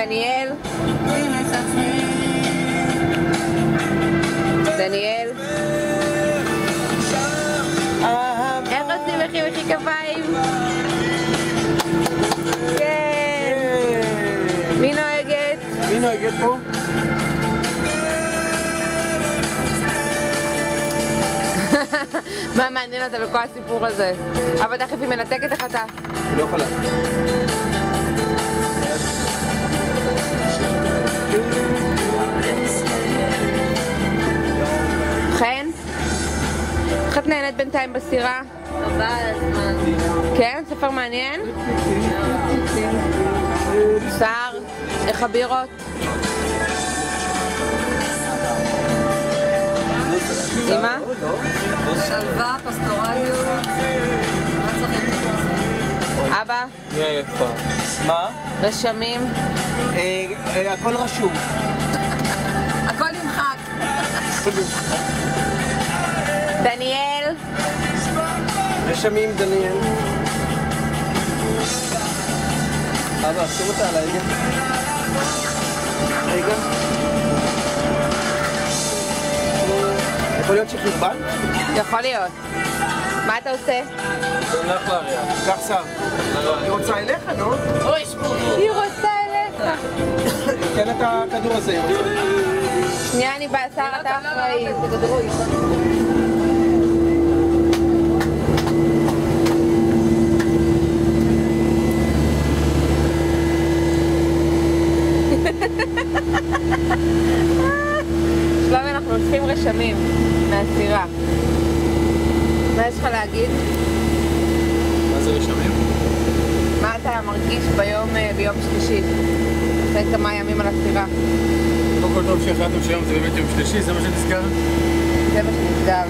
דניאל. דניאל. איך עושים מחי כפיים? כן. מי נוהגת? מי נוהגת פה? מה מעניין אותה בכל הסיפור הזה? אבל תכף היא מנתקת איך אתה. היא לא יכולה. חן? איך את נהנית בינתיים בסירה? חבל הזמן. כן? ספר מעניין? שר? איך הבירות? אמא? שלווה, פסטורליות. אבא? יפה. מה? רשמים? הכל רשום. הכל נמחק. דניאל? רשמים דניאל. אבא, שים אותה על ההגה. רגע. יכול להיות שחרבן? יכול להיות. מה אתה עושה? הולך להריח. קח שר. היא רוצה אליך, נו? היא רוצה אליך. תן את הכדור הזה. שנייה, אני באה, שר, אתה אחראי. שלום, אנחנו אוספים רשמים מהסירה. מה יש לך להגיד? מה זה רשמים? מה אתה מרגיש ביום שלישי? אחרי כמה ימים על הסירה. קודם כל טוב שהחלטנו שהיום זה באמת יום שלישי, זה מה שנסגר? זה מה שנסגר.